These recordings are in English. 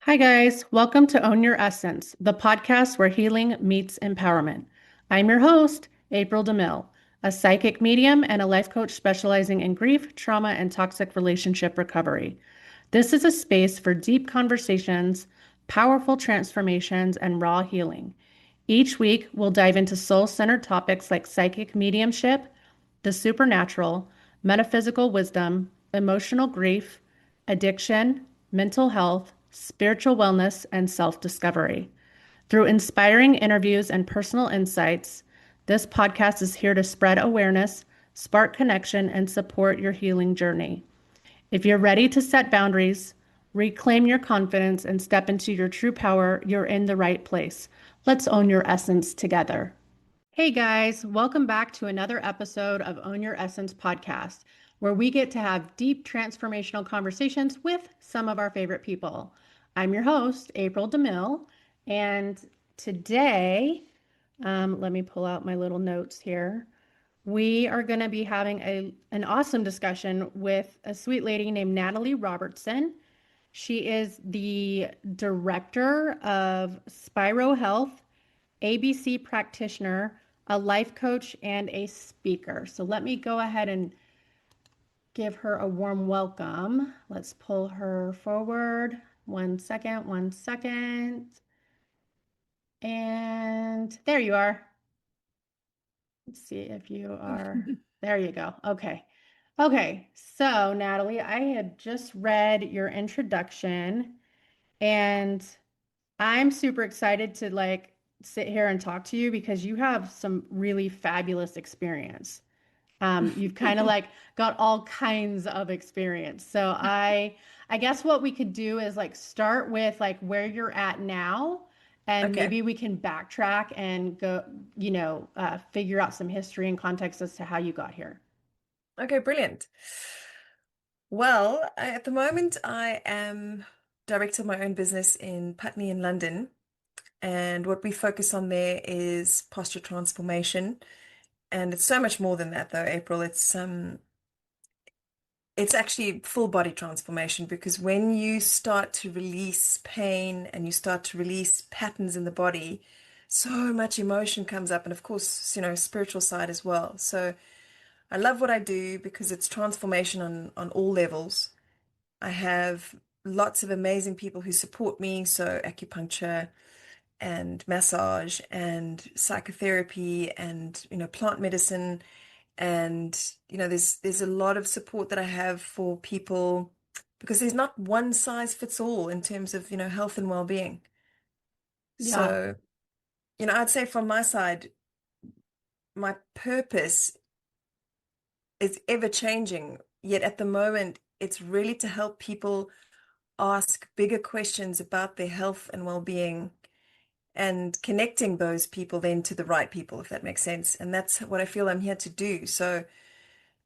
Hi, guys. Welcome to Own Your Essence, the podcast where healing meets empowerment. I'm your host, April DeMille, a psychic medium and a life coach specializing in grief, trauma, and toxic relationship recovery. This is a space for deep conversations, powerful transformations, and raw healing. Each week, we'll dive into soul centered topics like psychic mediumship, the supernatural, metaphysical wisdom, emotional grief, addiction, mental health, spiritual wellness, and self discovery. Through inspiring interviews and personal insights, this podcast is here to spread awareness, spark connection, and support your healing journey. If you're ready to set boundaries, reclaim your confidence, and step into your true power, you're in the right place. Let's own your essence together. Hey guys, welcome back to another episode of Own Your Essence podcast, where we get to have deep transformational conversations with some of our favorite people. I'm your host, April DeMille, and today, let me pull out my little notes here. We are going to be having an awesome discussion with a sweet lady named Natalie Robertson. She is the director of Spiro Health, ABC practitioner, a life coach, and a speaker. So let me go ahead and give her a warm welcome. Let's pull her forward. 1 second, 1 second. And there you are. Let's see if you are. There you go. Okay. Okay. So, Natalie, I had just read your introduction and I'm super excited to sit here and talk to you because you have some really fabulous experience. You've kind of like got all kinds of experience. So I guess what we could do is like start with like where you're at now, and Okay. maybe we can backtrack and go, figure out some history and context as to how you got here. Okay, brilliant. Well, at the moment, I am director of my own business in Putney in London. And what we focus on there is posture transformation. And it's so much more than that, though, April. It's actually full body transformation because when you start to release pain and you start to release patterns in the body, so much emotion comes up. And of course, spiritual side as well. So I love what I do because it's transformation on all levels. I have lots of amazing people who support me, so acupuncture and massage and psychotherapy and plant medicine and there's a lot of support that I have for people because there's not one size fits all in terms of health and well-being. Yeah. So I'd say from my side, my purpose is ever changing, yet at the moment it's really to help people ask bigger questions about their health and well-being and connecting those people then to the right people, if that makes sense. And that's what I feel I'm here to do. So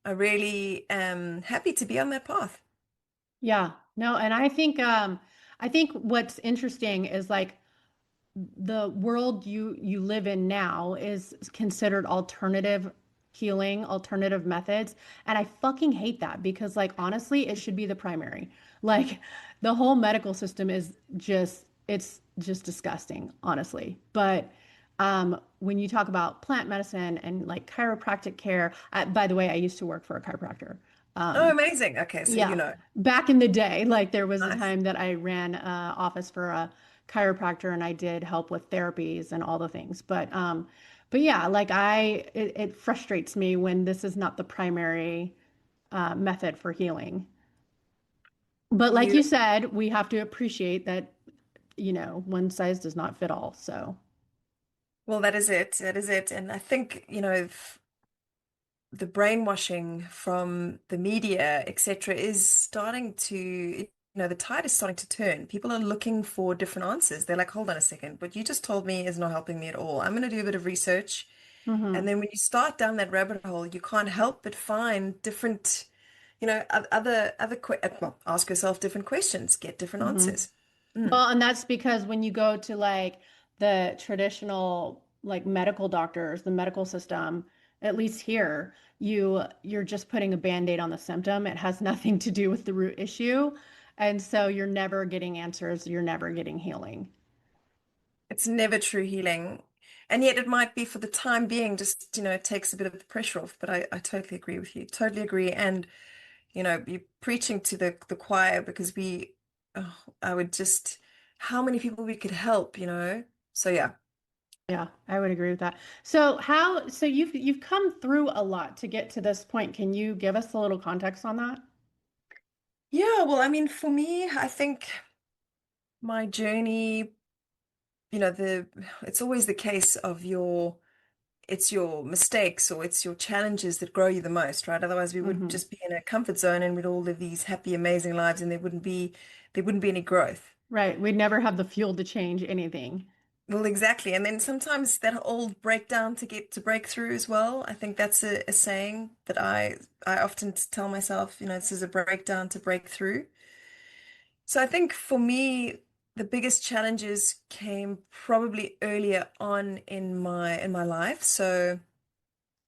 I really am happy to be on that path. Yeah. No, and I think what's interesting is like the world you live in now is considered alternative healing, alternative methods, and I fucking hate that because like honestly, it should be the primary. Like the whole medical system is just it's just disgusting, honestly. But when you talk about plant medicine and like chiropractic care, by the way, I used to work for a chiropractor. Oh, Um, amazing. Okay, so yeah, back in the day, like there was a nice. time that I ran a office for a chiropractor and I did help with therapies and all the things. But yeah, like it frustrates me when this is not the primary method for healing. But like You, you said, we have to appreciate that, one size does not fit all. So well, that is it. That is it. And I think, the brainwashing from the media, etc., is starting to, the tide is starting to turn. People are looking for different answers. They're like, hold on a second, what you just told me is not helping me at all. I'm going to do a bit of research. And mhm. then when you start down that rabbit hole, you can't help but find different, well, ask yourself different questions, get different Hmm. answers. Mm. Well, and that's because when you go to like the traditional like medical doctors, the medical system, at least here, you're just putting a band-aid on the symptom. It has nothing to do with the root issue. And so you're never getting answers, you're never getting healing. It's never true healing. And yet it might be for the time being, just, it takes a bit of the pressure off. But I totally agree with you. Totally agree. And, you're preaching to the choir because I would just, how many people we could help. So yeah. Yeah, I would agree with that. So you've come through a lot to get to this point. Can you give us a little context on that? Yeah, well, I mean, for me, I think my journey, it's always the case of it's your mistakes or it's your challenges that grow you the most, right? Otherwise, we would Hmm. just be in a comfort zone and we'd all live these happy, amazing lives, and there wouldn't be any growth. Right. We'd never have the fuel to change anything. Well, exactly. And then sometimes that old breakdown to get to break through as well. I think that's a saying that I often tell myself, this is a breakdown to break through. So I think for me, the biggest challenges came probably earlier on in my life. So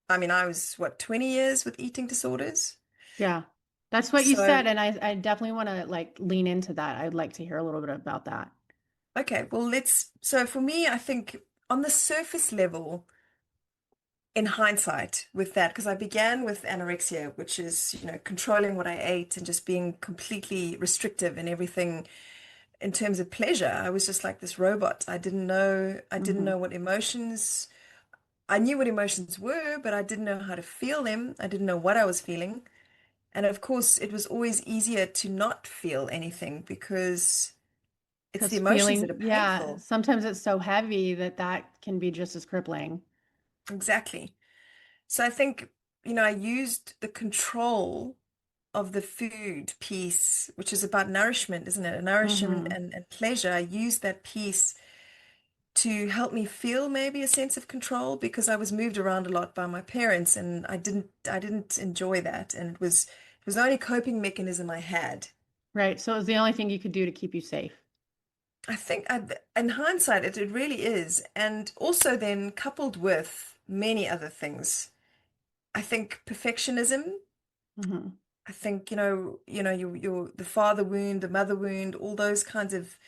I mean, I was what, 20 years with eating disorders. Yeah. That's what you said, So, and I definitely want to like lean into that. I'd like to hear a little bit about that. okay, well, so for me, I think on the surface level, in hindsight with that, because I began with anorexia, which is, controlling what I ate and just being completely restrictive in everything in terms of pleasure. I was just like this robot. I didn't know Hmm. what emotions, I knew what emotions were, but I didn't know how to feel them. I didn't know what I was feeling. And of course, it was always easier to not feel anything because it's the Because emotions that feeling, are yeah, painful. sometimes it's so heavy that that can be just as crippling. Exactly. So I think, I used the control of the food piece, which is about nourishment, isn't it? Nourishment Hmm. and pleasure. I used that piece to help me feel maybe a sense of control because I was moved around a lot by my parents and I didn't enjoy that. And it was the only coping mechanism I had. Right. So it was the only thing you could do to keep you safe. I think in hindsight, it really is. And also then coupled with many other things. I think perfectionism. Hmm. I think, your the father wound, the mother wound, all those kinds of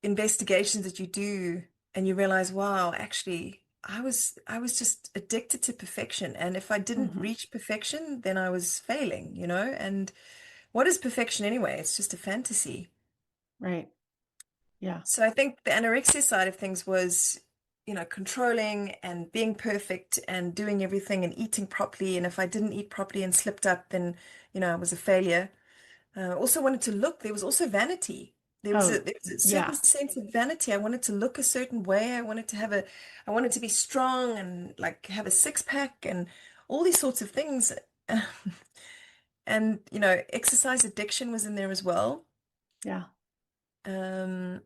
investigations that you do, and you realize, wow, actually, I was just addicted to perfection. And if I didn't Hmm. reach perfection, then I was failing. And what is perfection anyway? It's just a fantasy. Right. Yeah. So I think the anorexia side of things was, controlling and being perfect and doing everything and eating properly. And if I didn't eat properly and slipped up, then, I was a failure. Also wanted to look. There was also vanity. There was a, Oh, there was a certain yeah. sense of vanity. I wanted to look a certain way. I wanted to be strong and like have a six pack and all these sorts of things. And, exercise addiction was in there as well. Yeah. Um,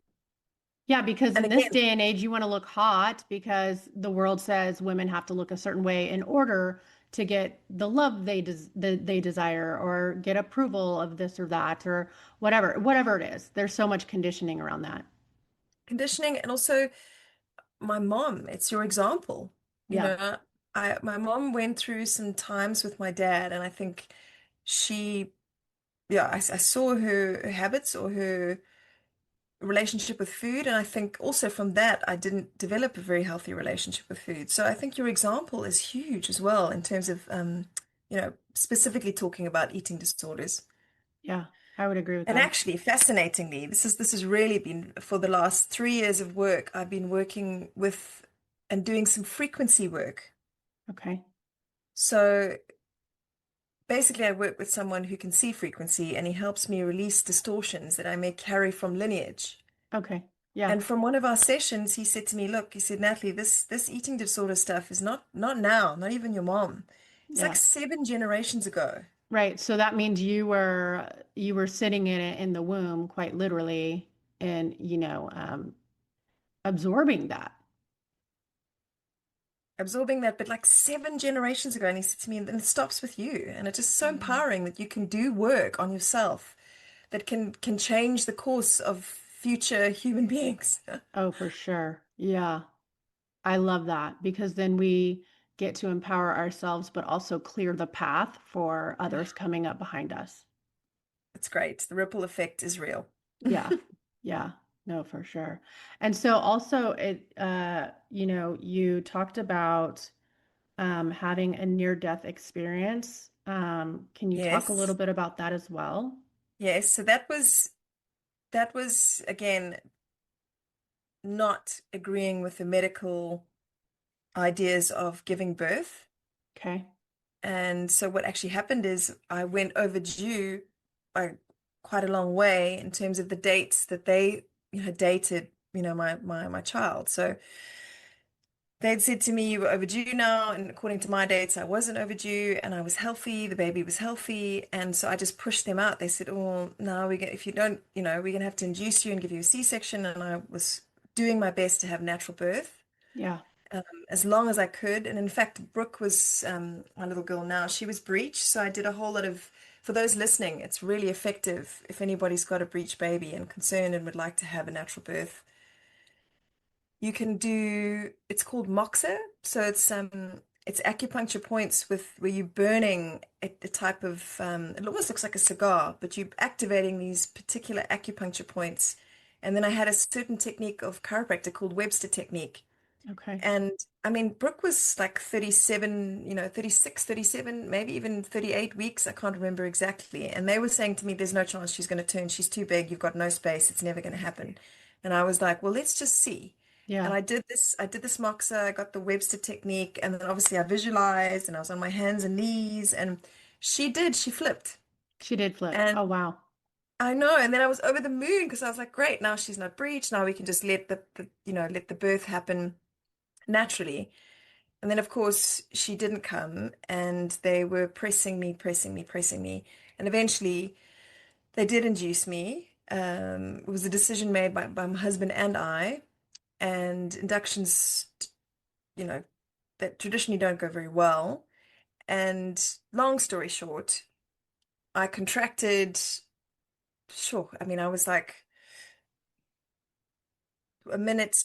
Yeah, because and in this again, day and age, you want to look hot because the world says women have to look a certain way in order to get the love they desire or get approval of this or that or whatever it is. There's so much conditioning around that. conditioning and also my mom, it's your example. You Yeah. know, my mom went through some times with my dad, and I think she, yeah, I saw her habits or her relationship with food, and I think also from that I didn't develop a very healthy relationship with food. So I think your example is huge as well in terms of specifically talking about eating disorders. Yeah. I would agree with And that. actually, fascinatingly, this has really been for the last 3 years of work. I've been working with and doing some frequency work. Okay. So basically, I work with someone who can see frequency, and he helps me release distortions that I may carry from lineage. Okay. Yeah. And from one of our sessions, he said to me, "Look," he said, "Natalie, this eating disorder stuff is not now, not even your mom. It's like Yeah. 7 generations ago." Right. So that means you were sitting in it in the womb, quite literally, and absorbing that. Absorbing that, but like 7 generations ago. And he said to me, and it stops with you. And it's just so Mhm. empowering that you can do work on yourself that can change the course of future human beings. Oh, for sure. Yeah. I love that because then we get to empower ourselves, but also clear the path for others coming up behind us. it's great. The ripple effect is real. Yeah. Yeah. No, for sure. And so also you talked about having a near-death experience. Can you talk a little Yes. bit about that as well? Yes. So that was again not agreeing with the medical ideas of giving birth. Okay. And so what actually happened is I went overdue by quite a long way in terms of the dates that they, dated, my child. So they'd said to me, you were overdue now, and according to my dates, I wasn't overdue, and I was healthy. The baby was healthy, and so I just pushed them out. They said, "Oh, no, if you don't, we're gonna have to induce you and give you a C-section." And I was doing my best to have natural birth Yeah. as long as I could. And in fact, Brooke was my little girl now. She was breech, so I did a whole lot of. For those listening, it's really effective if anybody's got a breech baby and concerned and would like to have a natural birth. You can do, it's called moxa. So it's acupuncture points with where you're burning a type of it almost looks like a cigar, but you're activating these particular acupuncture points. And then I had a certain technique of chiropractic called Webster technique. Okay. And I mean, Brooke was like 37, 36, 37, maybe even 38 weeks. I can't remember exactly. And they were saying to me, there's no chance she's going to turn. She's too big. You've got no space. It's never going to happen. And I was like, well, let's just see. And Yeah. I did this moxa, I got the Webster technique, and then obviously I visualized and I was on my hands and knees, and she flipped. She did flip. And Oh, wow. I know, and then I was over the moon because I was like, great, now she's not breech. Now we can just let let the birth happen naturally. And then, of course, she didn't come, and they were pressing me, pressing me, pressing me. And eventually, they did induce me. It was a decision made by my husband and I. And inductions, you know, that traditionally don't go very well. And long story short, I contracted, sure, I mean, I was like a minute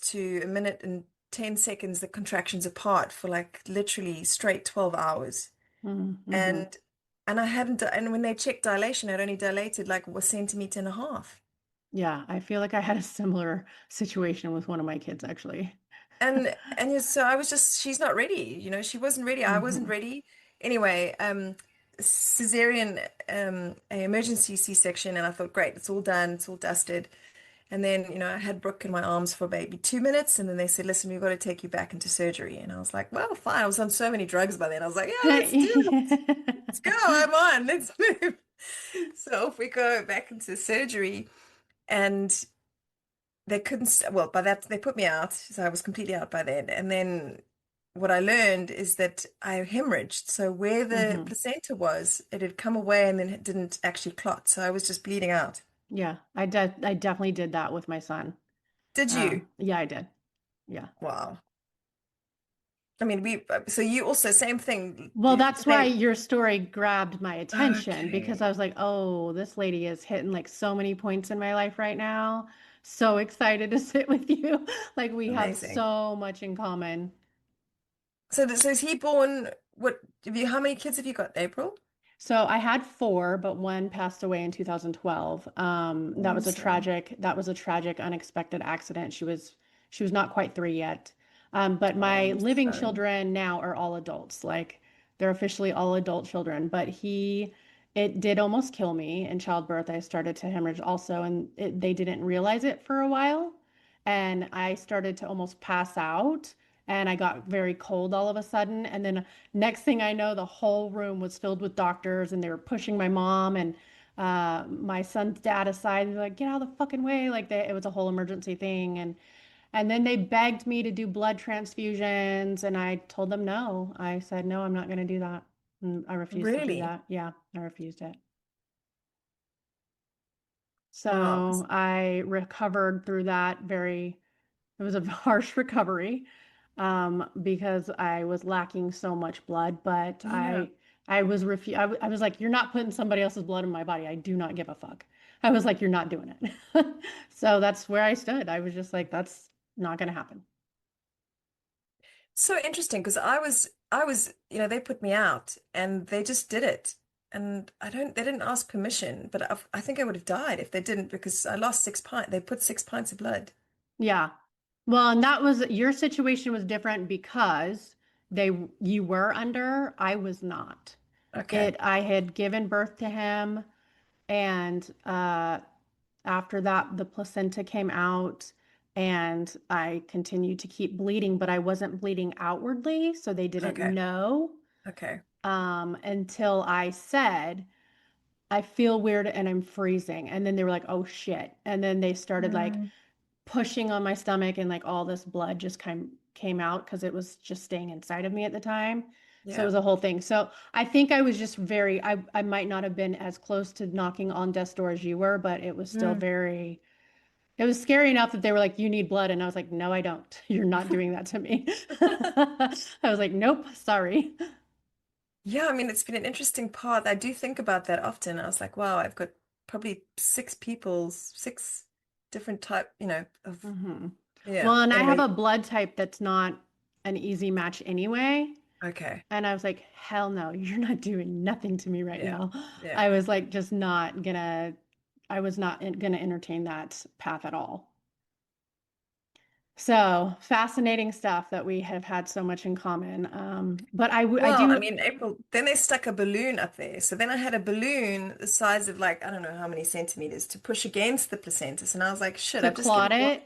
and 10 seconds, the contractions apart for like literally straight 12 hours. Mm-hmm. And I hadn't, and when they checked dilation, I'd only dilated like a centimeter and a half. Yeah, I feel like I had a similar situation with one of my kids actually. So I was just, she's not ready, she wasn't ready, I wasn't Hmm. ready. Anyway, cesarean, a emergency C-section, and I thought, great, it's all done, it's all dusted. And then, I had Brooke in my arms for maybe 2 minutes, and then they said, listen, we've got to take you back into surgery. And I was like, well, fine. I was on so many drugs by then. I was like, yeah, let's do it. Let's go. I'm on. Let's move. So off we go back into surgery, and they couldn't, well, by that, they put me out. So I was completely out by then. And then what I learned is that I hemorrhaged. So where the Hmm. placenta was, it had come away and then it didn't actually clot. So I was just bleeding out. Yeah, I definitely did that with my son. Did you? Yeah, I did. Yeah. Wow. I mean, so you also, same thing, Well, that's why pain. your story grabbed my attention because I Okay, was like, oh, this lady is hitting like so many points in my life right now. So excited to sit with you. Like we have amazing. so much in common. So is he born, how many kids have you got, April? So I had four, but one passed away in 2012. Oh, I'm sorry. That was a tragic, unexpected accident. She was not quite three yet. But Oh, my I'm living sorry. children now are all adults. Like they're officially all adult children. It did almost kill me in childbirth. I started to hemorrhage also, and they didn't realize it for a while. And I started to almost pass out. And I got very cold all of a sudden. And then next thing I know, the whole room was filled with doctors, and they were pushing my mom and my son's dad aside. And they're like, "Get out of the fucking way!" It was a whole emergency thing, and then they begged me to do blood transfusions, and I told them no. I said no, I'm not going to do that. And I refused to do Really? that. Yeah, I refused it. Wow. So I recovered through that very It was a harsh recovery because I was lacking so much blood, but Yeah. I was like, you're not putting somebody else's blood in my body. I do not give a fuck. I was like, you're not doing it. So that's where I stood. I was just like, that's not going to happen. So interesting because they put me out and they just did it. and they didn't ask permission, but I think I would have died if they didn't because I lost 6 pints. They put 6 pints of blood. Yeah. Well, and that was your situation was different because they you were under, I was not. Okay. I had given birth to him and after that the placenta came out and I continued to keep bleeding, but I wasn't bleeding outwardly, so they didn't Okay. know Okay. until I said I feel weird and I'm freezing. And then they were like, "Oh shit." And then they started like Mm, pushing on my stomach and like all this blood just came out because it was just staying inside of me at the time. So it yeah. was a whole thing. So I think I was just I might not have been as close to knocking on death's door as you were, but it was still Mm. very, it was scary enough that they were like, you need blood. And I was like, no, I don't. You're not doing that to me. I was like, nope, sorry. Yeah, I mean, it's been an interesting path. I do think about that often. I was like, wow, I've got probably six different type, of, hmm yeah. Well, and I have Anyway, a blood type that's not an easy match anyway. okay. And I was like, hell no, you're not doing nothing to me right Yeah. now. Yeah. I was like, just not gonna, I was not gonna entertain that path at all. So fascinating stuff that we have had so much in common. But I Well, I do, mean, April, then they stuck a balloon up there. So then I had a balloon the size of like, I don't know how many centimeters to push against the placentus. And I was like, shit, to I've just given clot birth. it.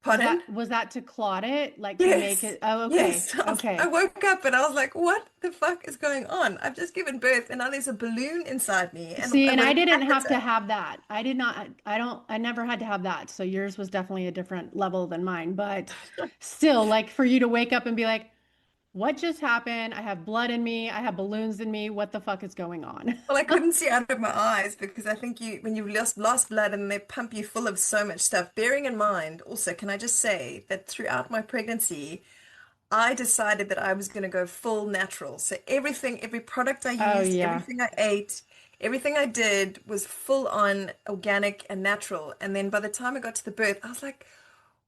Pardon? Was that to clot it? Like to make Yes. it, oh, okay, Yes. I okay. woke up and I was like, what the fuck is going on? I've just given birth and now there's a balloon inside me See, and and with I a didn't have to catheter. have that. I did not, I don't, I never had to have that. So yours was definitely a different level than mine. But still, like for you to wake up and be like, what just happened? I have blood in me. I have balloons in me. What the fuck is going on? Well, I couldn't see out of my eyes because I think when you lost blood and they pump you full of so much stuff. Bearing in mind, also, can I just say that throughout my pregnancy, I decided that I was going to go full natural. So everything, every product I Oh, used, yeah. everything I ate, everything I did was full on organic and natural. And then by the time I got to the birth, I was like,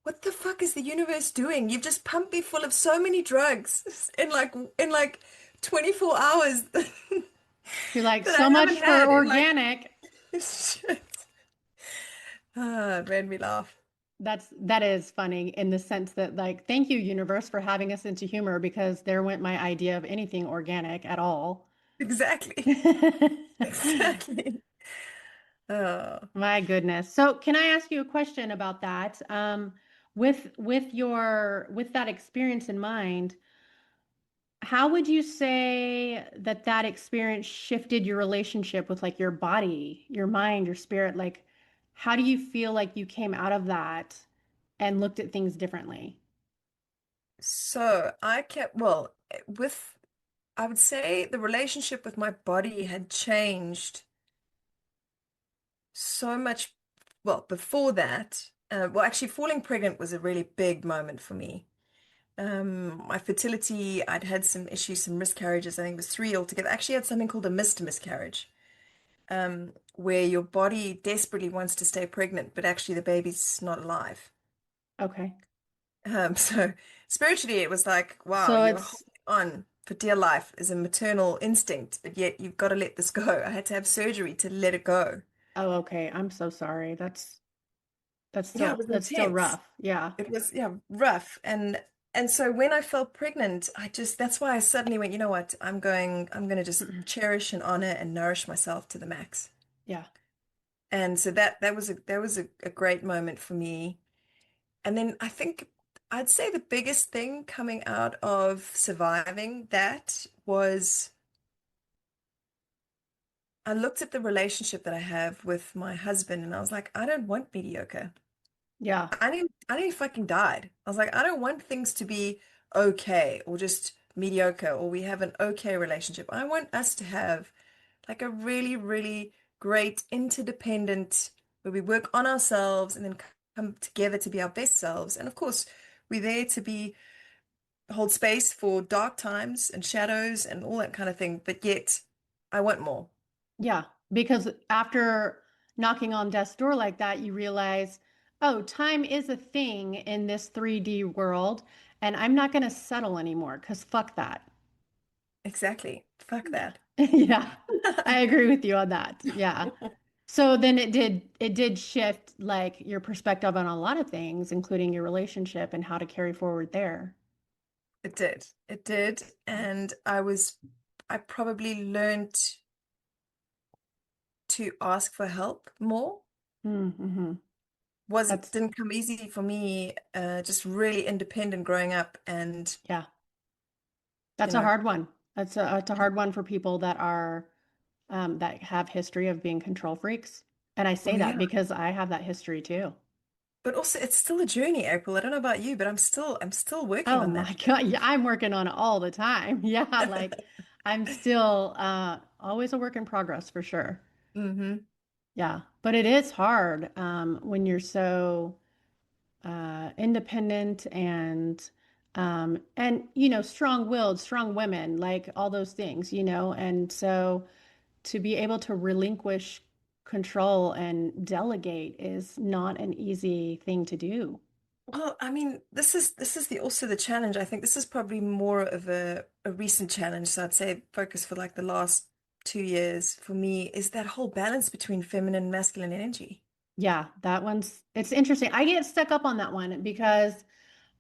what the fuck is the universe doing? You've just pumped me full of so many drugs in like 24 hours You're like, that so I much haven't for had in like organic. shit. Ah, it made me laugh. That is funny in the sense that like, thank you, universe, for having a sense of humor because there went my idea of anything organic at all. Exactly. Exactly. Oh. My goodness. So, can I ask you a question about that? With that experience in mind, how would you say that that experience shifted your relationship with like your body, your mind, your spirit? Like, how do you feel like you came out of that and looked at things differently? So I kept, well, I would say the relationship with my body had changed so much. Well, before that, well, actually, falling pregnant was a really big moment for me. My fertility, I'd had some issues, some miscarriages. I think it was three altogether. I actually had something called a missed miscarriage, where your body desperately wants to stay pregnant, but actually the baby's not alive. Okay. So spiritually, it was like, wow, So you're it's, holding on for dear life is a maternal instinct, but yet you've got to let this go. I had to have surgery to let it go. oh, okay. I'm so sorry. Yeah, it was That's still intense. rough. Yeah. It was, yeah, rough. And so when I felt pregnant, that's why I suddenly went, you know what? I'm going to just cherish and honor and nourish myself to the max. Yeah. And so that was a great moment for me. And then I think I'd say the biggest thing coming out of surviving that was I looked at the relationship that I have with my husband and I was like, I don't want mediocre. Yeah. I nearly fucking died. I was like, I don't want things to be okay or just mediocre or we have an okay relationship. I want us to have like a really, really great interdependent where we work on ourselves and then come together to be our best selves. And of course, we're there to be hold space for dark times and shadows and all that kind of thing. But yet, I want more. Yeah, because after knocking on death's door like that, you realize, oh, time is a thing in this 3D world, and I'm not going to settle anymore because fuck that. Exactly. Fuck that. Yeah, I agree with you on that. Yeah. So then it did shift like your perspective on a lot of things, including your relationship and how to carry forward there. It did. It did. And I probably learned to ask for help more. Mm-hmm. Wasn't That's didn't come easy for me, just really independent growing up and, yeah, you that's a know, hard one. It's a hard one for people that are that have history of being control freaks. And I oh say that yeah. because I have that history too. But also it's still a journey, April. I don't know about you, but I'm still working Oh on my that. God. Yeah, I'm working on it all the time. Yeah, like I'm still always a work in progress for sure. Hmm. Yeah, but it is hard when you're so independent and strong-willed, strong women, like all those things, and so to be able to relinquish control and delegate is not an easy thing to do. Well, I mean, this is the also the challenge. I think this is probably more of a recent challenge. So I'd say focus for like the last 2 years for me is that whole balance between feminine and masculine energy. Yeah, it's interesting. I get stuck up on that one because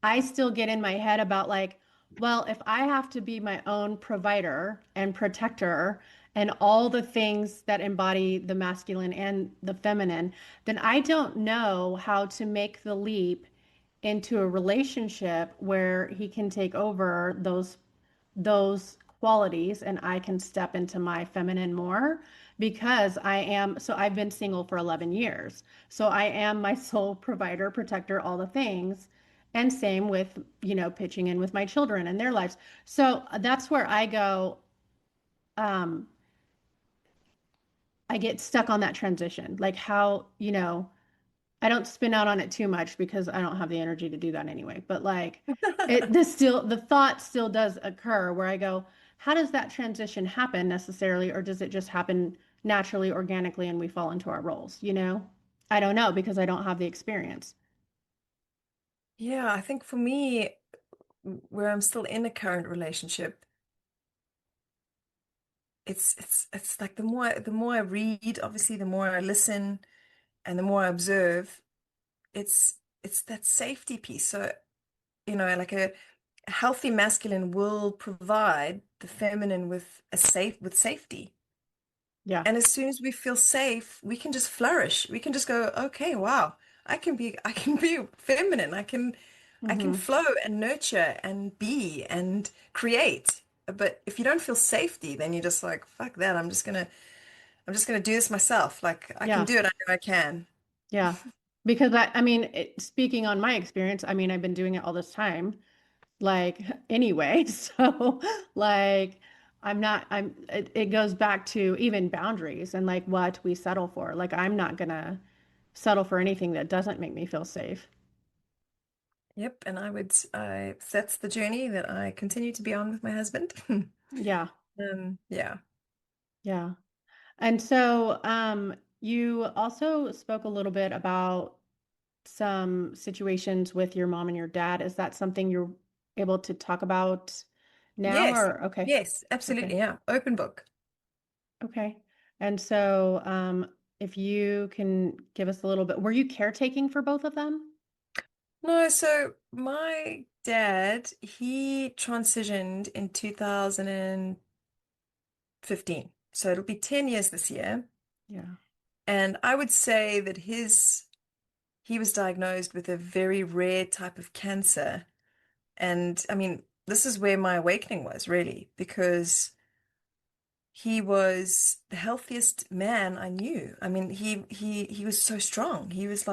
I still get in my head about like, well, if I have to be my own provider and protector and all the things that embody the masculine and the feminine, then I don't know how to make the leap into a relationship where he can take over those qualities and I can step into my feminine more because I've been single for 11 years. So I am my sole provider, protector, all the things. And same with, pitching in with my children and their lives. So that's where I go, um, I get stuck on that transition. Like how, I don't spin out on it too much because I don't have the energy to do that anyway. But like the thought still does occur where I go, how does that transition happen necessarily, or does it just happen naturally, organically, and we fall into our roles, I don't know because I don't have the experience. Yeah, I think for me, where I'm still in a current relationship, it's like the more I read, obviously, the more I listen and the more I observe, it's that safety piece. So, like a healthy masculine will provide the feminine with safety. Yeah. And as soon as we feel safe, we can just flourish. We can just go, okay, wow, I can be feminine. I can Hmm. flow and nurture and be and create. But if you don't feel safety, then you're just like, fuck that. I'm just gonna do this myself. Like I can Yeah. do it. I know I can. Yeah. Because I mean, speaking on my experience, I mean, I've been doing it all this time. Like anyway, so like it goes back to even boundaries and like what we settle for. Like I'm not gonna settle for anything that doesn't make me feel safe. Yep. And that's the journey that I continue to be on with my husband. Yeah, Yeah. yeah. And so you also spoke a little bit about some situations with your mom and your dad. Is that something you're able to talk about now Yes. or okay. Yes, absolutely. Okay. Yeah. Open book. Okay. And so, if you can give us a little bit, were you caretaking for both of them? No, so my dad, he transitioned in 2015. So it'll be 10 years this year. Yeah. And I would say that he was diagnosed with a very rare type of cancer. And I mean, this is where my awakening was really, because he was the healthiest man I knew. I mean, he was so strong. He was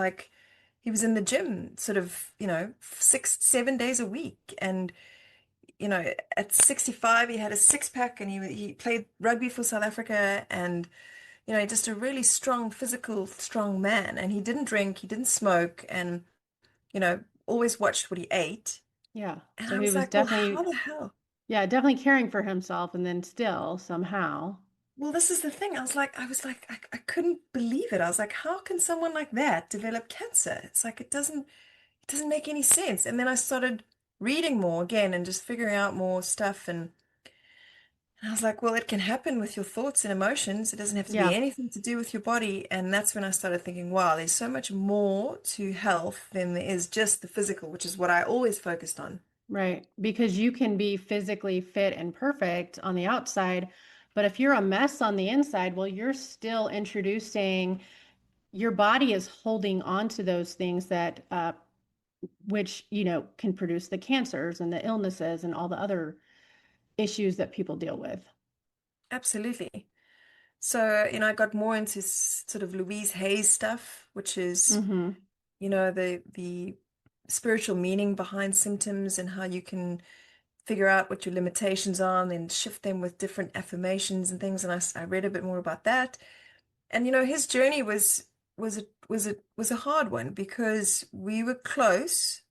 in the gym sort of, 6, 7 days a week. And, at 65, he had a six pack and he played rugby for South Africa and, just a really strong, physical, strong man. And he didn't drink, he didn't smoke, and, always watched what he ate. Yeah. And So I he was was like, well, how definitely, the hell? yeah, definitely caring for himself and then still somehow. Well, this is the thing. I couldn't believe it. I was like, how can someone like that develop cancer? It's like it doesn't make any sense. And then I started reading more again and just figuring out more stuff. And I was like, well, it can happen with your thoughts and emotions. It doesn't have to be Yeah, anything to do with your body. And that's when I started thinking, wow, there's so much more to health than there is just the physical, which is what I always focused on. right. Because you can be physically fit and perfect on the outside, but if you're a mess on the inside, well, you're still introducing, your body is holding on to those things that, which, can produce the cancers and the illnesses and all the other issues that people deal with. Absolutely. So, I got more into sort of Louise Hay's stuff, which is, Mm-hmm. the spiritual meaning behind symptoms and how you can figure out what your limitations are and then shift them with different affirmations and things. And I read a bit more about that. And his journey was a hard one because we were close,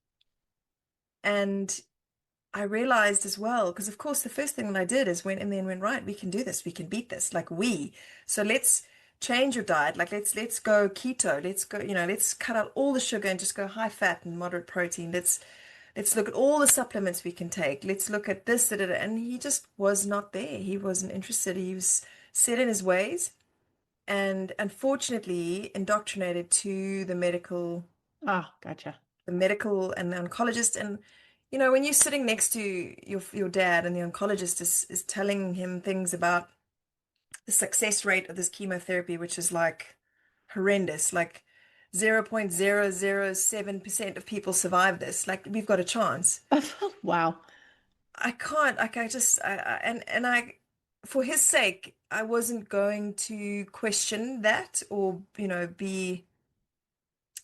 and I realized as well, because of course the first thing that I did is went in there and went, right, we can do this, we can beat this, like so let's change your diet, like let's go keto, let's go, let's cut out all the sugar and just go high fat and moderate protein. Let's look at all the supplements we can take. Let's look at this, da, da, da. And he just was not there. He wasn't interested. He was set in his ways and unfortunately indoctrinated to Ah, gotcha. the medical and the oncologist. And when you're sitting next to your dad and the oncologist is telling him things about the success rate of this chemotherapy, which is like horrendous, like 0.007% of people survive this, like we've got a chance. Wow. I can't, like I just and I for his sake, I wasn't going to question that or, be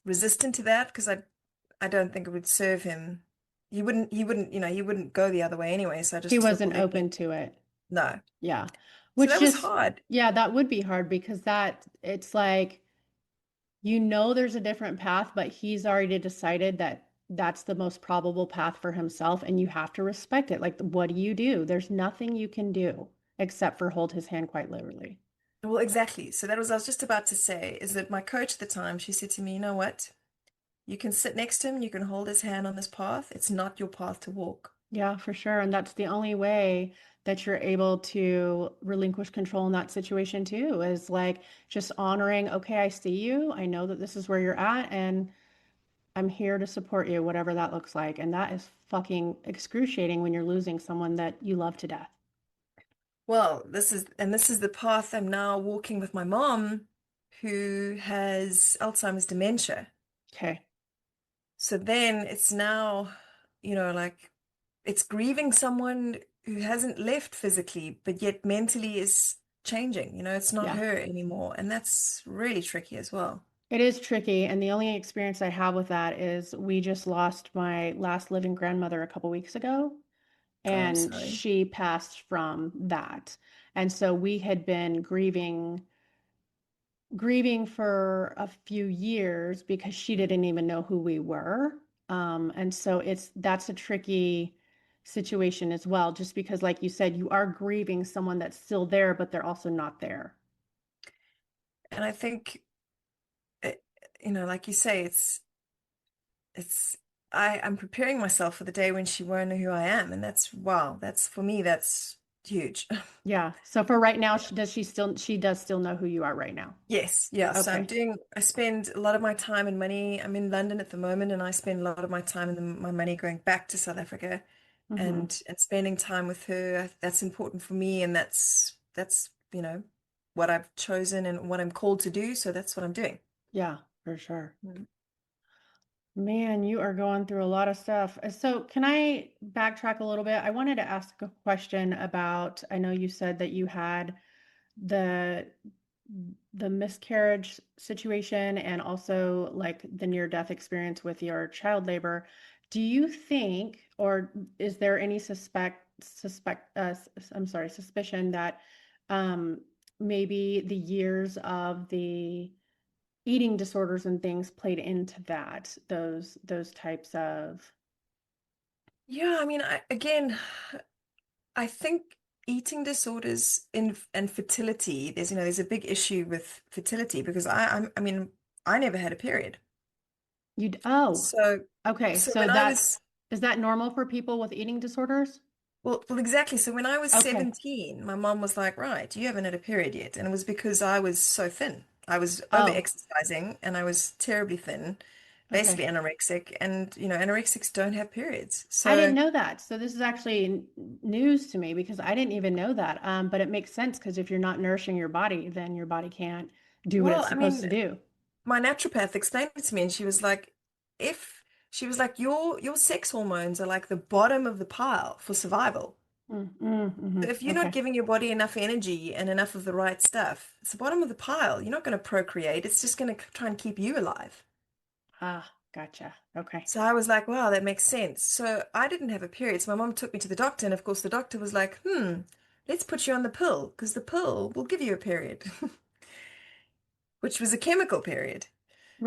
resistant to that because I don't think it would serve him. He wouldn't go the other way anyway. So I He just thought, well, wasn't let me open to it. no. Yeah. So Which that was just, hard. yeah, that would be hard because it's like, there's a different path, but he's already decided that that's the most probable path for himself, and you have to respect it. Like, what do you do? There's nothing you can do except for hold his hand quite literally. Well, exactly. So that was I was just about to say is that my coach at the time, she said to me, you know what? You can sit next to him, you can hold his hand on this path. It's not your path to walk. Yeah, for sure. And that's the only way that you're able to relinquish control in that situation too, is like just honoring, okay, I see you. I know that this is where you're at, and I'm here to support you, whatever that looks like. And that is fucking excruciating when you're losing someone that you love to death. Well, this is the path I'm now walking with my mom, who has Alzheimer's dementia. Okay. So then it's now, like it's grieving someone who hasn't left physically, but yet mentally is changing. It's not Yeah. her anymore. And that's really tricky as well. It is tricky. And the only experience I have with that is we just lost my last living grandmother a couple weeks ago, Oh, I'm and sorry. she passed from that. And so we had been grieving for a few years because she didn't even know who we were. And so that's a tricky situation as well, just because, like you said, you are grieving someone that's still there, but they're also not there. And I think, uh, like you say, it's, I'm preparing myself for the day when she won't know who I am. And that's, wow, that's for me, that's huge. Yeah. So for right now, she does still know who you are right now. Yes, yeah. So Okay. I spend a lot of my time and money. I'm in London at the moment, and I spend a lot of my time and my money going back to South Africa Hmm. and spending time with her. That's important for me, and that's, what I've chosen and what I'm called to do. So that's what I'm doing. Yeah, for sure. Mm. Man, you are going through a lot of stuff. So, can I backtrack a little bit? I wanted to ask a question about, I know you said that you had the miscarriage situation and also like the near death experience with your child labor. Do you think, or is there any I'm sorry, suspicion that um, maybe the years of the eating disorders and things played into that, those types of, Yeah, I mean, I think eating disorders and fertility, there's a big issue with fertility because I mean, I never had a period. oh, So okay. so So when I was is that normal for people with eating disorders? Well, exactly. So when I was Okay. 17, my mom was like, right, you haven't had a period yet. And it was because I was so thin. I was over Oh, exercising and I was terribly thin, okay. basically anorexic. And, anorexics don't have periods. I didn't So, know that. So this is actually news to me because I didn't even know that. But it makes sense because if you're not nourishing your body, then your body can't do what it's well, I supposed to mean, do. my naturopath explained it to me and she was like, your sex hormones are like the bottom of the pile for survival. So if you're not Okay. giving your body enough energy and enough of the right stuff, it's the bottom of the pile. You're not going to procreate. It's just going to try and keep you alive. Ah, gotcha. Okay. So I was like, wow, that makes sense. So I didn't have a period. So my mom took me to the doctor, and of course, the doctor was like, let's put you on the pill because the pill will give you a period, which was a chemical period.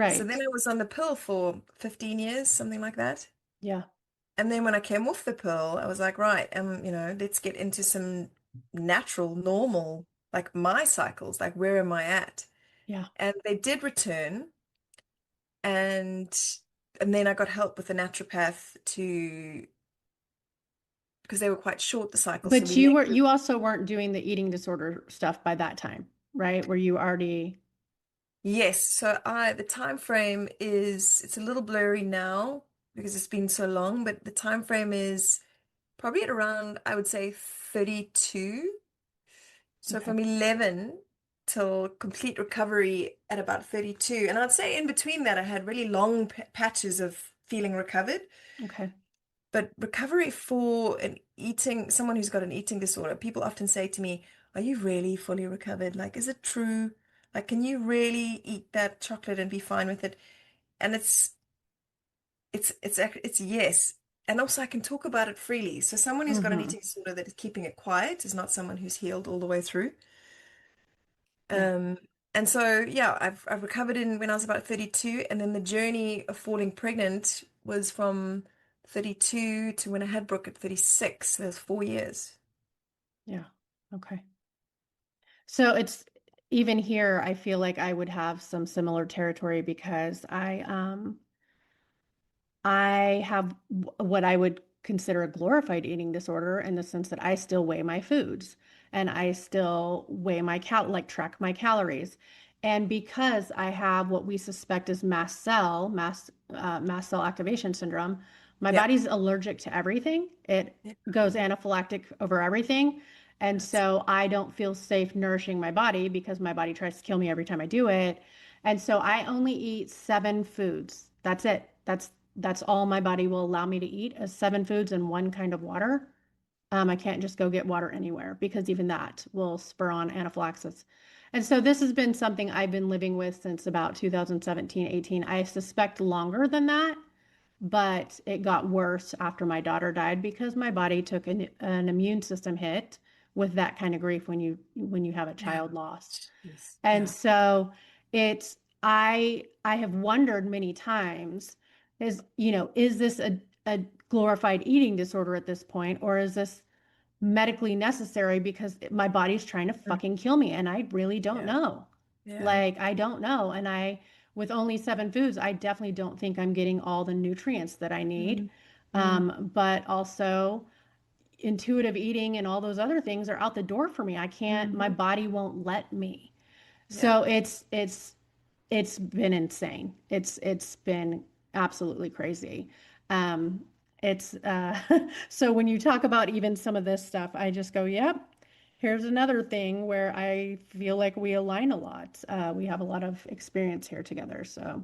So then Right. I was on the pill for 15 years, something like that. Yeah. And then when I came off the pill, I was like, right, let's get into some natural, normal, like my cycles, like where am I at? Yeah. And they did return, and and then I got help with the naturopath to because they were quite short, the cycles. So But we measured. you also weren't doing the eating disorder stuff by that time, right? Were you already Yes, so I the time frame is it's a little blurry now because it's been so long, but the time frame is probably at around, I would say 32. So okay. from 11 till complete recovery at about 32. And I'd say in between that, I had really long patches of feeling recovered. Okay. But recovery for someone who's got an eating disorder, people often say to me, are you really fully recovered? Like, is it true? Like, can you really eat that chocolate and be fine with it? And it's yes. And also I can talk about it freely. So someone who's got an Mm-hmm. eating disorder that is keeping it quiet is not someone who's healed all the way through. Yeah. Um, and so yeah, I've recovered in when I was about 32, and then the journey of falling pregnant was from 32 to when I had Brooke at 36. So there's 4 years. Yeah. Okay. So it's even here, I feel like I would have some similar territory because I have what I would consider a glorified eating disorder in the sense that I still weigh my foods and I still weigh my track my calories. And because I have what we suspect is mast cell activation syndrome, my Yeah. body's allergic to everything. It Yeah. goes anaphylactic over everything. And That's so I don't feel safe nourishing my body because my body tries to kill me every time I do it. And so I only eat 7 foods. That's it. That's all my body will allow me to eat is 7 foods and one kind of water. I can't just go get water anywhere because even that will spur on anaphylaxis. And so this has been something I've been living with since about 2017, 18. I suspect longer than that, but it got worse after my daughter died because my body took an immune system hit with that kind of grief when you have a yeah. child lost. Jeez. And Yeah. so it's I have wondered many times is this a glorified eating disorder at this point, or is this medically necessary because my body's trying to Mm. fucking kill me and I really don't Yeah. know. Yeah. Like I don't know. And with only 7 foods, I definitely don't think I'm getting all the nutrients that I need. Mm. Mm. But also intuitive eating and all those other things are out the door for me. My Hmm. body won't let me. Yeah. So it's been insane. It's been absolutely crazy. Um, it's so when you talk about even some of this stuff, I just go, yep. Here's another thing where I feel like we align a lot. We have a lot of experience here together, so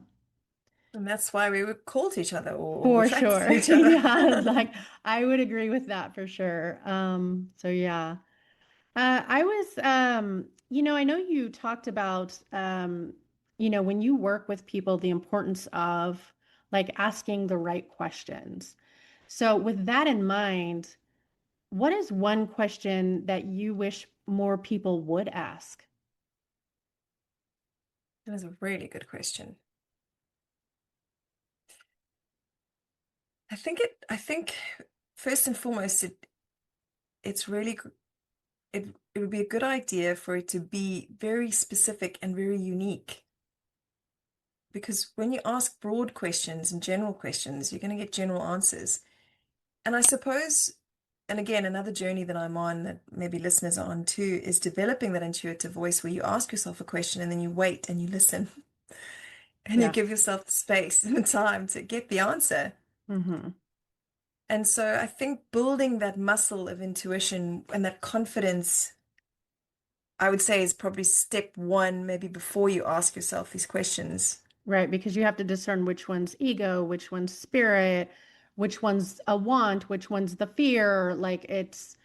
And that's why we were called to each other or for attracted sure. to each Yeah, other. like I would agree with that for sure. So yeah. I was, I know you talked about, when you work with people, the importance of like asking the right questions. So, with that in mind, what is one question that you wish more people would ask? That is a really good question. I think first and foremost, it's really it would be a good idea for it to be very specific and very unique. Because when you ask broad questions and general questions, you're going to get general answers. And I suppose and again, another journey that I'm on that maybe listeners are on too is developing that intuitive voice where you ask yourself a question and then you wait and you listen and you Yeah. give yourself the space and the time to get the answer. Hmm. And so I think building that muscle of intuition and that confidence, I would say, is probably step one, maybe before you ask yourself these questions. Right, because you have to discern which one's ego, which one's spirit, which one's a want, which one's the fear. Like it's,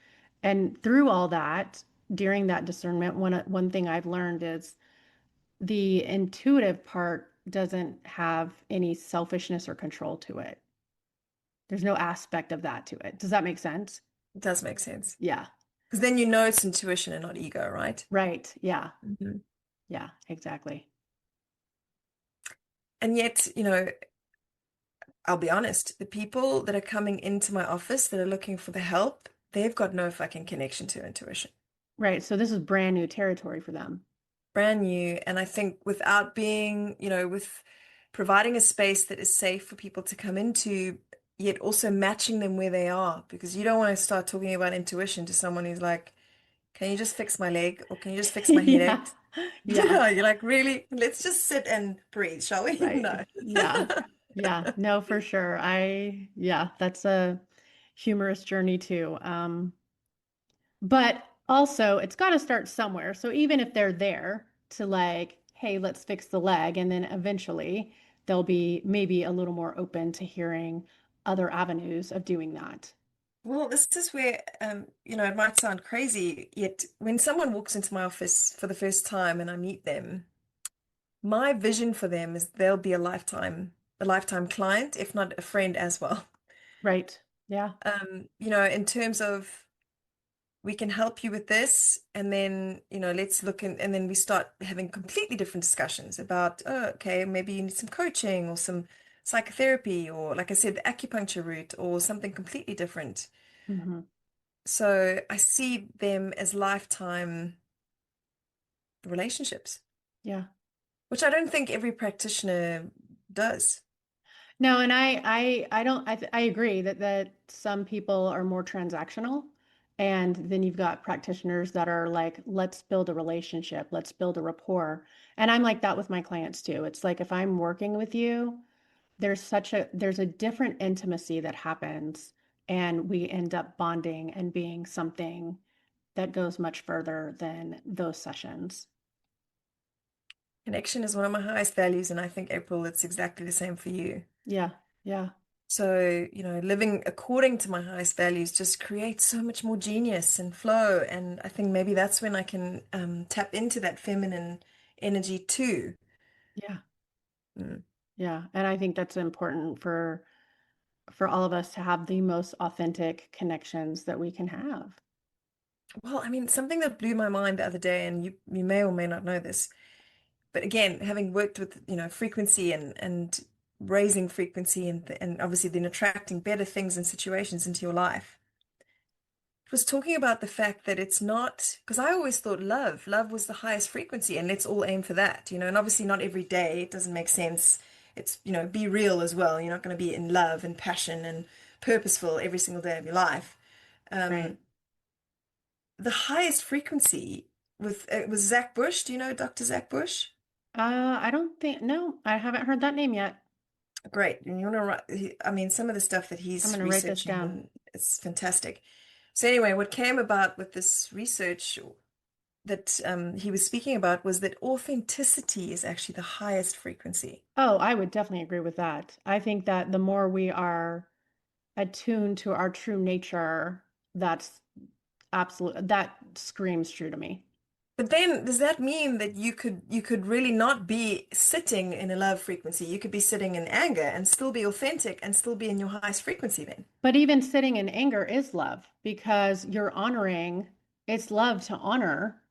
and through all that, during that discernment, one thing I've learned is the intuitive part doesn't have any selfishness or control to it. There's no aspect of that to it. Does that make sense? It does make sense. Yeah. Because then you know it's intuition and not ego, right? Right. Yeah. Mhm. Yeah, exactly. And yet, you know, I'll be honest, the people that are coming into my office that are looking for the help, they've got no fucking connection to intuition. Right. So this is brand new territory for them. Brand new. And I think without being, you know, with providing a space that is safe for people to come into, yet also matching them where they are, because you don't want to start talking about intuition to someone who's like, can you just fix my leg or can you just fix my Yeah. headache? Yeah. You're like, really? Let's just sit and breathe, shall we? Right. No. Yeah. Yeah. No, for sure. Yeah, that's a humorous journey too. But also it's got to start somewhere. So even if they're there to like, hey, let's fix the leg, and then eventually they'll be maybe a little more open to hearing other avenues of doing that. Well, this is where, you know, it might sound crazy, yet when someone walks into my office for the first time and I meet them, my vision for them is they'll be a lifetime client, if not a friend as well. Right. Yeah. You know, in terms of we can help you with this, and then, you know, let's look and then we start having completely different discussions about, oh, okay, maybe you need some coaching or some psychotherapy, or like I said, the acupuncture route or something completely different. Hmm. So I see them as lifetime relationships, Yeah. which I don't think every practitioner does. No, and I don't I agree that some people are more transactional, and then you've got practitioners that are like, let's build a relationship, let's build a rapport. And I'm like that with my clients too. It's like if I'm working with you, there's a different intimacy that happens, and we end up bonding and being something that goes much further than those sessions. Connection is one of my highest values, and I think, April, it's exactly the same for you. Yeah, yeah, So, you know, living according to my highest values just creates so much more genius and flow. And I think maybe that's when I can tap into that feminine energy too. yeah, Mm. yeah. And I think that's important for all of us to have the most authentic connections that we can have. Well, I mean, something that blew my mind the other day, and you may or may not know this, but again, having worked with, you know, frequency and raising frequency and obviously then attracting better things and situations into your life. It was talking about the fact that it's not, because I always thought love was the highest frequency and let's all aim for that, you know, and obviously not every day, it doesn't make sense. It's, you know, be real as well. You're not going to be in love and passion and purposeful every single day of your life. Right. Um, the highest frequency with it was Zach Bush. Do you know Dr. Zach Bush? I don't think, no, I haven't heard that name yet. Great. And you want to write, I mean, some of the stuff that I'm he's going to write this researching, down. and it's fantastic. So anyway, what came about with this research that he was speaking about was that authenticity is actually the highest frequency. Oh, I would definitely agree with that. I think that the more we are attuned to our true nature, that's absolute, that screams true to me. But then does that mean that you could really not be sitting in a love frequency? You could be sitting in anger and still be authentic and still be in your highest frequency then. But even sitting in anger is love because you're honoring, it's love to honor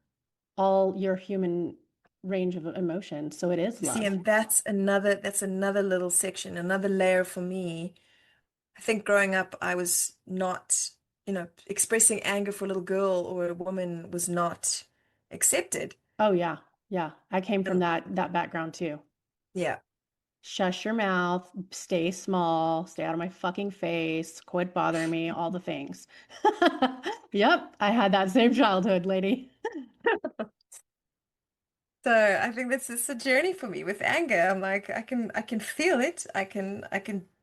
all your human range of emotions. So it is You see, love. and that's another little section, another layer for me. I think growing up, I was not, you know, expressing anger for a little girl or a woman was not accepted. Oh yeah. Yeah. I came from And that background too. yeah. shush your mouth, stay small, stay out of my fucking face, quit bothering me, all the things. Yep, I had that same childhood, lady. So I think this is a journey for me with anger. I'm like, I can feel it. I can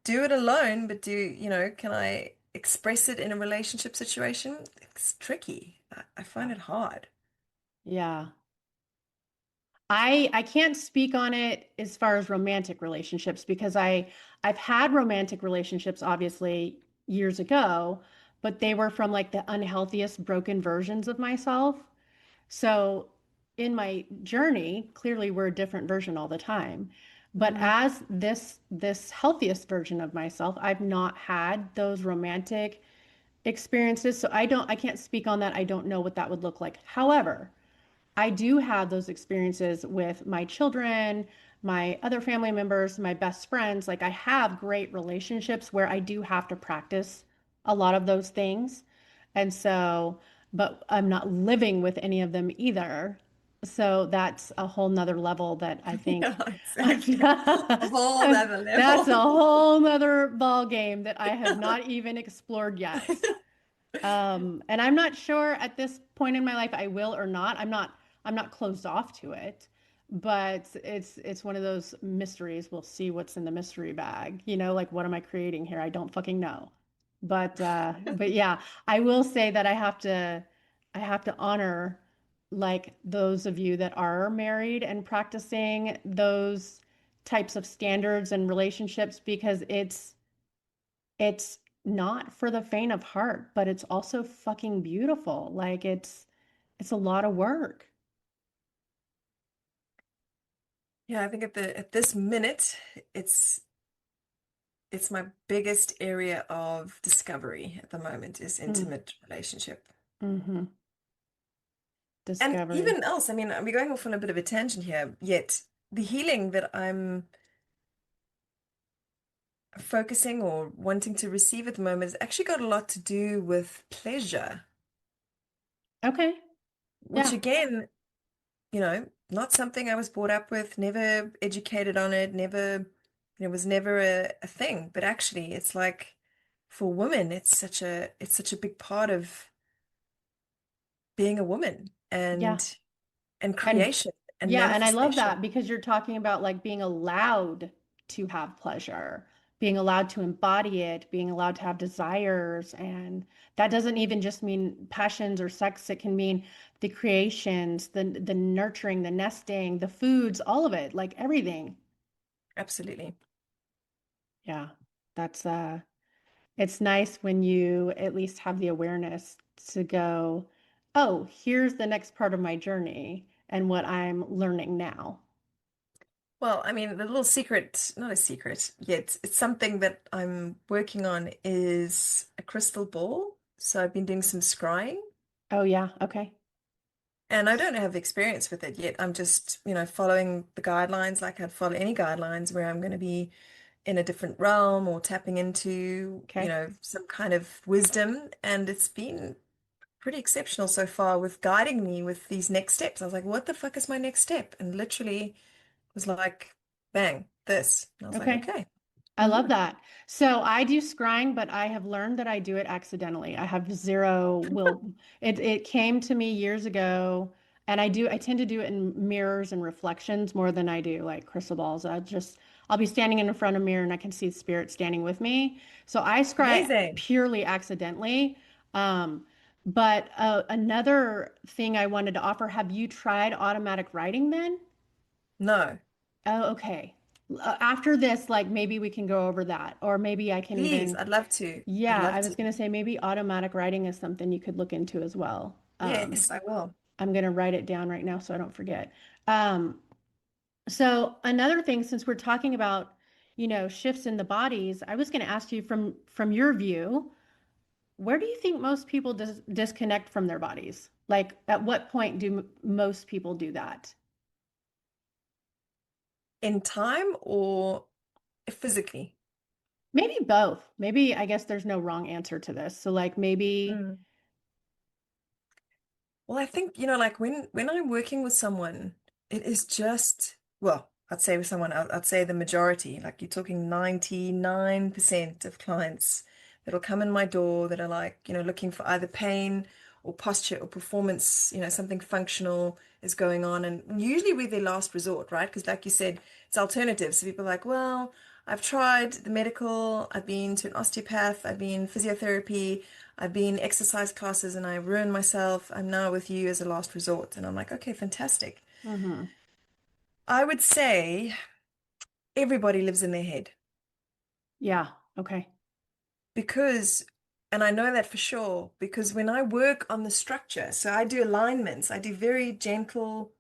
do it alone, but can I express it in a relationship situation? It's tricky. I find Yeah. it hard. Yeah. I can't speak on it as far as romantic relationships because I've had romantic relationships obviously years ago, but they were from like the unhealthiest broken versions of myself. So in my journey, clearly we're a different version all the time. But Mm. as this healthiest version of myself, I've not had those romantic experiences. So I can't speak on that. I don't know what that would look like. However, I do have those experiences with my children, my other family members, my best friends. Like I have great relationships where I do have to practice a lot of those things. And so, but I'm not living with any of them either. So that's a whole nother level that I think Yeah, exactly. A whole nother that's a level. whole nother ball game that I have not even explored yet. And I'm not sure at this point in my life I will or not. I'm not closed off to it, but it's one of those mysteries. We'll see what's in the mystery bag. Like what am I creating here? I don't fucking know. But yeah, I will say that I have to honor like those of you that are married and practicing those types of standards and relationships because it's not for the faint of heart, but it's also fucking beautiful. Like it's a lot of work. Yeah, I think at this minute, it's it's my biggest area of discovery at the moment is Mm, intimate relationship. hmm. And Discovery. even else, I mean, we're going off on a bit of a tangent here, yet the healing that I'm focusing or wanting to receive at the moment has actually got a lot to do with pleasure, Okay. which Yeah. again, not something I was brought up with, never educated on it, was never a thing. But actually, it's like for women, it's such a big part of being a woman Yeah. and And creation and yeah, and I love that manifestation. because you're talking about like being allowed to have pleasure, being allowed to embody it, being allowed to have desires. And that doesn't even just mean passions or sex. It can mean the creations, the nurturing, the nesting, the foods, all of it, like everything. Absolutely. Yeah. That's it's nice when you at least have the awareness to go, oh, here's the next part of my journey and what I'm learning now. Well, I mean, the little secret, not a secret yet, it's something that I'm working on is a crystal ball. So I've been doing some scrying. Oh, yeah. Okay. And I don't have experience with it yet. I'm just, following the guidelines like I'd follow any guidelines where I'm going to be in a different realm or tapping into, Okay. some kind of wisdom. And it's been pretty exceptional so far with guiding me with these next steps. I was like, what the fuck is my next step? And literally was like, bang, this. And I was like, Okay. okay. I love that. So I do scrying, but I have learned that I do it accidentally. I have zero will. It came to me years ago, and I tend to do it in mirrors and reflections more than I do like crystal balls. I'll be standing in front of a mirror and I can see the spirit standing with me. So I scry Amazing. purely accidentally. Um, but another thing I wanted to offer, have you tried automatic writing then? No, Oh, okay. After this, like maybe we can go over that, or maybe I can please. even, I'd love to. I'd yeah, love I was to. gonna say maybe automatic writing is something you could look into as well. Yes, I will. I'm gonna write it down right now so I don't forget. So another thing, since we're talking about, shifts in the bodies, I was gonna ask you from your view, where do you think most people disconnect from their bodies? Like, at what point do most people do that? In time or physically? Maybe both. Maybe I guess there's no wrong answer to this. So like maybe. Mm. Well, I think, like when I'm working with someone, it is just, well, I'd say with someone, I'd say the majority, like you're talking 99% of clients that'll come in my door that are like, looking for either pain or posture or performance, something functional is going on. And usually we're their last resort, right? Because like you said, it's alternatives. So people are like, well, I've tried the medical, I've been to an osteopath, I've been physiotherapy, I've been exercise classes, and I ruined myself. I'm now with you as a last resort. And I'm like, okay, fantastic. Mm-hmm. I would say everybody lives in their head Yeah. Okay. because, and I know that for sure, because when I work on the structure, so I do alignments, I do very gentle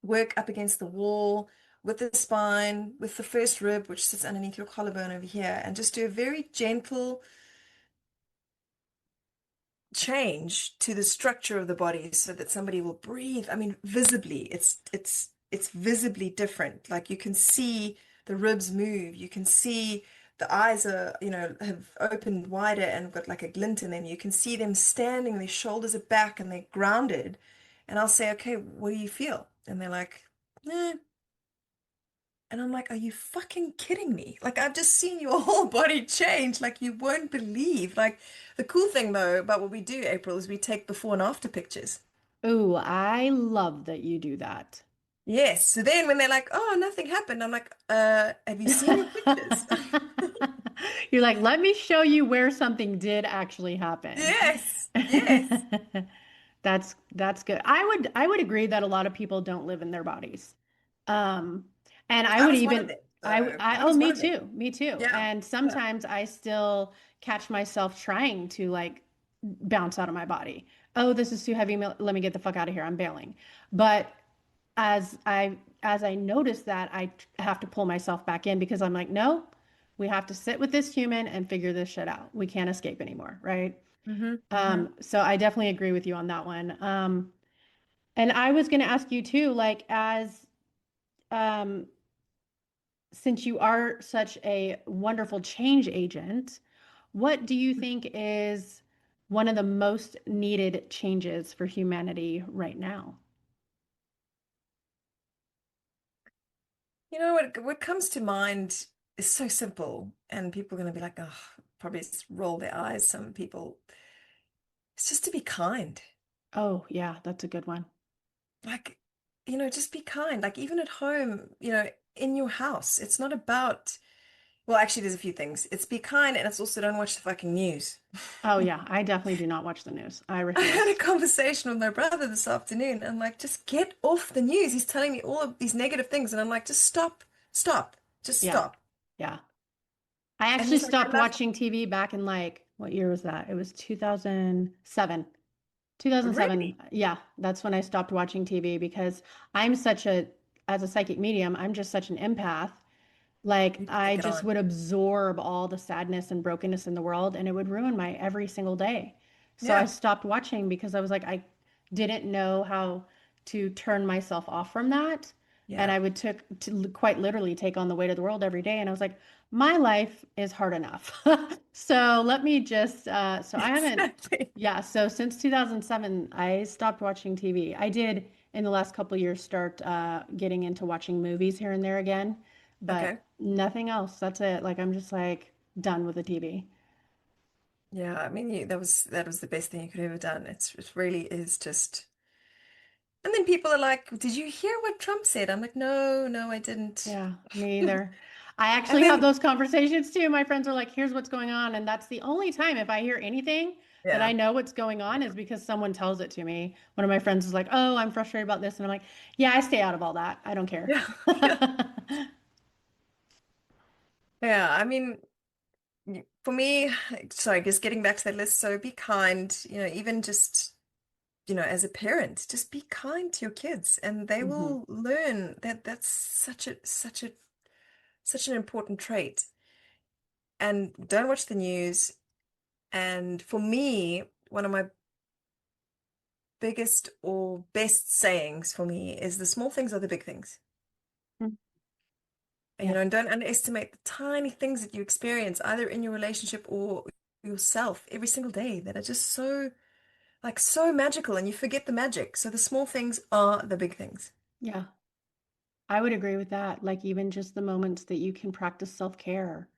work up against the wall with the spine, with the first rib, which sits underneath your collarbone over here, and just do a very gentle change to the structure of the body so that somebody will breathe. I mean, visibly, it's visibly different. Like you can see the ribs move. You can see the eyes are, have opened wider and got like a glint in them. You can see them standing, their shoulders are back and they're grounded. And I'll say, okay, what do you feel? And they're like, eh. And I'm like, are you fucking kidding me? Like, I've just seen your whole body change. Like, you won't believe. Like, the cool thing though about what we do, April, is we take before and after pictures. Ooh, I love that you do that. Yes. So then when they're like, oh, nothing happened, I'm like, have you seen your pictures? You're like, let me show you where something did actually happen. Yes. Yes. That's good. I would agree that a lot of people don't live in their bodies. Um, and I I would was one of even them. So I oh was one me of them. too. Me too. Yeah. And Yeah. sometimes I still catch myself trying to like bounce out of my body. Oh, this is too heavy. Let me get the fuck out of here. I'm bailing. But as I notice that, have to pull myself back in because I'm like, no, we have to sit with this human and figure this shit out. We can't escape anymore, right? Hmm. Hmm. So I definitely agree with you on that one. And I was going to ask you too, like um, since you are such a wonderful change agent, what do you think is one of the most needed changes for humanity right now? What comes to mind is so simple, and people are going to be like, oh, probably just roll their eyes. Some people, it's just to be kind. Oh, yeah, that's a good one. Like, just be kind. Like, even at home, in your house, it's not about, well, actually, there's a few things. It's be kind, and it's also don't watch the fucking news. Oh, yeah, I definitely do not watch the news. I I had a refuse. conversation with my brother this afternoon. And I'm like, just get off the news. He's telling me all of these negative things. And I'm like, just stop, stop, just Yeah, stop. yeah. I And actually he's like, I stopped love, watching TV back in like, what year was that? It was 2007. 2007. really? Yeah, that's when I stopped watching TV because I'm such a, as a psychic medium, I'm just such an empath. Like You I take it just on. would absorb all the sadness and brokenness in the world and it would ruin my every single day. So I Yeah, stopped watching because I was like, I didn't know how to turn myself off from that. And yeah. I would took to quite literally take on the weight of the world every day. And I was like, my life is hard enough. So let me just, so I haven't, Exactly. yeah. So since 2007, I stopped watching TV. I did in the last couple of years start getting into watching movies here and there again, but Okay. nothing else. That's it. Like I'm just like done with the TV. Yeah, I mean, that was the best thing you could have ever done. It really is just. And then people are like, "Did you hear what Trump said?" I'm like, "No, no, I didn't." Yeah, me either. I And actually have then, those conversations too. My friends are like, here's what's going on. And that's the only time if I hear anything that I yeah, know what's going on is because someone tells it to me. One of my friends is like, oh, I'm frustrated about this. And I'm like, yeah, I stay out of all that. I don't care. yeah, yeah, yeah. I mean, for me, sorry, just getting back to that list. So be kind. Even just as a parent, just be kind to your kids, and they Hmm. will learn that that's such an important trait. And don't watch the news. And for me, one of my biggest or best sayings for me is the small things are the big things. And, Yeah. and don't underestimate the tiny things that you experience, either in your relationship or yourself every single day that are just so magical and you forget the magic. So the small things are the big things. Yeah. I would agree with that. Like even just the moments that you can practice self-care.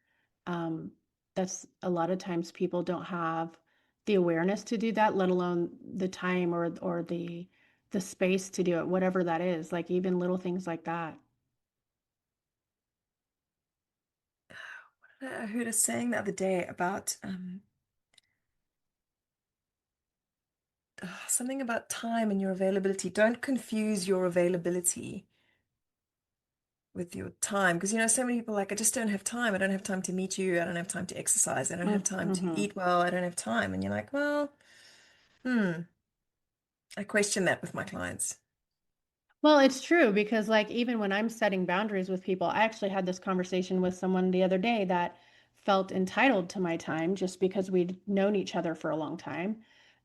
Um, that's a lot of times people don't have the awareness to do that, let alone the time or the space to do it, whatever that is. Like even little things like that. I heard a saying the other day about something about time and your availability. Don't confuse your availability with your time. Because, so many people are like, I just don't have time. I don't have time to meet you. I don't have time to exercise. I don't have time to Mm-hmm. eat well. I don't have time. And you're like, well, hmm. I question that with my clients. Well, it's true because, like, even when I'm setting boundaries with people, I actually had this conversation with someone the other day that felt entitled to my time just because we'd known each other for a long time.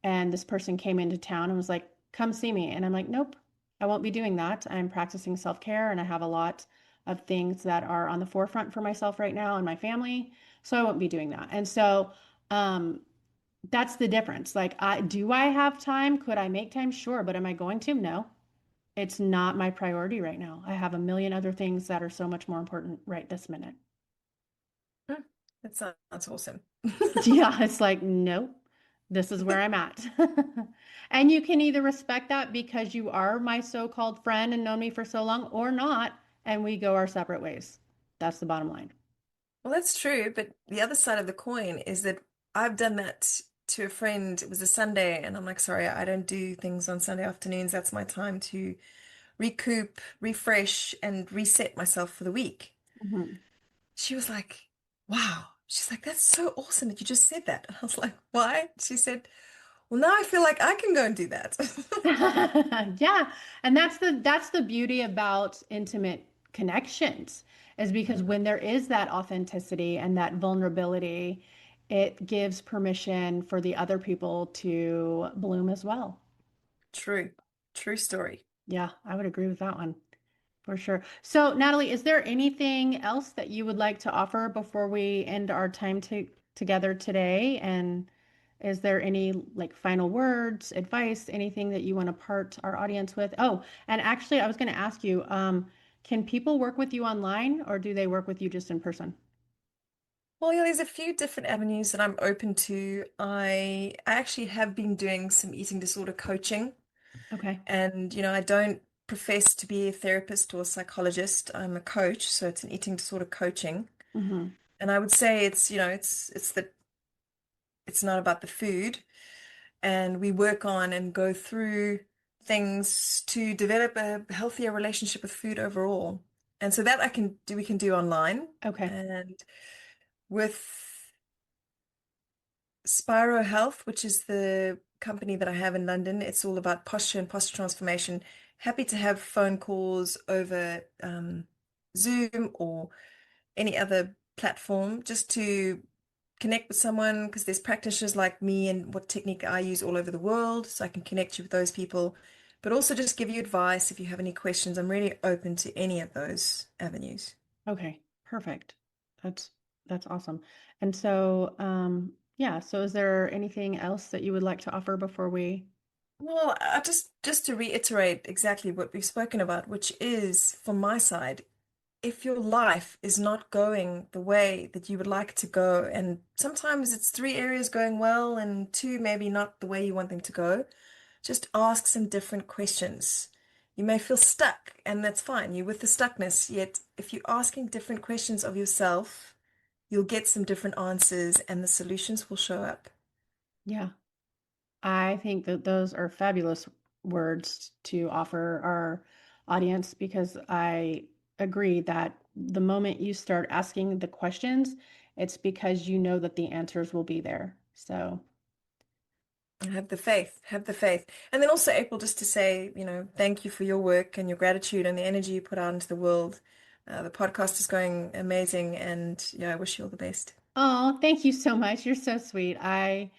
And this person came into town and was like, come see me. And I'm like, nope, I won't be doing that. I'm practicing self-care and I have a lot of things that are on the forefront for myself right now and my family. So I won't be doing that. And so, um, that's the difference. Like, do I have time? Could I make time? Sure. But am I going to? No. It's not my priority right now. I have a million other things that are so much more important right this minute. Hmm, that sounds awesome. Yeah, it's like, nope, this is where I'm at. And you can either respect that because you are my so-called friend and known me for so long or not, and we go our separate ways. That's the bottom line. Well, that's true. But the other side of the coin is that I've done that to a friend. It was a Sunday, and I'm like, sorry, I don't do things on Sunday afternoons. That's my time to recoup, refresh, and reset myself for the week. Mhm. She was like, wow. She's like, that's so awesome that you just said that. I was like, why? She said, well, now I feel like I can go and do that. Yeah, and that's the beauty about intimate connections is because when there is that authenticity and that vulnerability, it gives permission for the other people to bloom as well. True. True story. Yeah, I would agree with that one for sure. So, Natalie, is there anything else that you would like to offer before we end our time together today? And is there any like final words, advice, anything that you want to part our audience with? Oh, and actually, I was going to ask you, can people work with you online or do they work with you just in person? Well, yeah, there's a few different avenues that I'm open to. I actually have been doing some eating disorder coaching, Okay. and I don't profess to be a therapist or a psychologist. I'm a coach, so it's an eating disorder coaching. Hmm. And I would say it's not about the food, and we work on and go through things to develop a healthier relationship with food overall. And so that we can do online. Okay. And with Spiro Health, which is the company that I have in London, it's all about posture and posture transformation. Happy to have phone calls over Zoom or any other platform just to connect with someone because there's practitioners like me and what technique I use all over the world, so I can connect you with those people, but also just give you advice if you have any questions. I'm really open to any of those avenues. Okay. Perfect. That's that's awesome. And so, yeah, so is there anything else that you would like to offer before we Well, I just to reiterate exactly what we've spoken about, which is from my side, if your life is not going the way that you would like it to go, and sometimes it's three areas going well and two maybe not the way you want them to go, just ask some different questions. You may feel stuck, and that's fine. You're with the stuckness, yet if you're asking different questions of yourself, you'll get some different answers and the solutions will show up. Yeah, I think that those are fabulous words to offer our audience because I agree that the moment you start asking the questions, it's because you know that the answers will be there. So, Have the faith, have the faith. And then also, April, just to say, thank you for your work and your gratitude and the energy you put out into the world. The podcast is going amazing, and yeah, I wish you all the best. oh, thank you so much. You're so sweet. I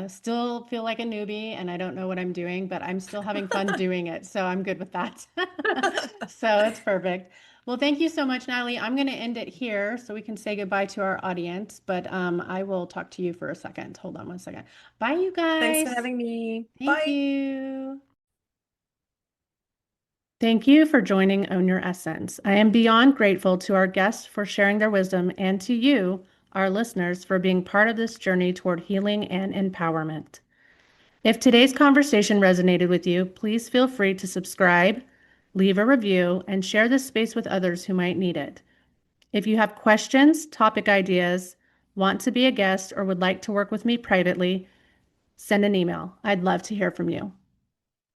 still feel like a newbie and I don't know what I'm doing, but I'm still having fun doing it. So I'm good with that. So it's perfect. Well, thank you so much, Natalie. I'm going to end it here so we can say goodbye to our audience, but I will talk to you for a second. Hold on one second. Bye, you Thanks for guys. having me. Thank Bye. you. Thank you for joining Own Your Essence. I am beyond grateful to our guests for sharing their wisdom and to you, our listeners, for being part of this journey toward healing and empowerment. If today's conversation resonated with you, please feel free to subscribe, leave a review, and share this space with others who might need it. If you have questions, topic ideas, want to be a guest, or would like to work with me privately, send an email. I'd love to hear from you.